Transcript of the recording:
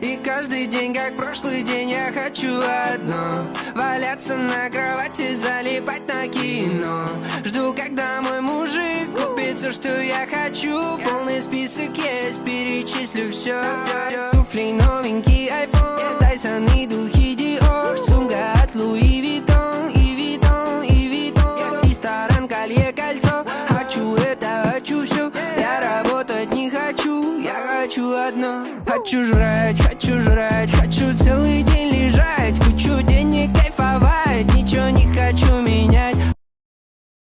И каждый день, как прошлый день, я хочу одно: валяться на кровати, залипать на кино. Жду, когда мой мужик купит все, что я хочу. Полный список есть, перечислю все. Туфли новенький iPhone, Тайсон и духи Dior. Сумка от Луи Виттон, и Виттон, и Виттон. Ресторан, колье, кольцо. Хочу это, хочу все. Я работать не хочу, я хочу одно. Хочу жрать, хочу целый день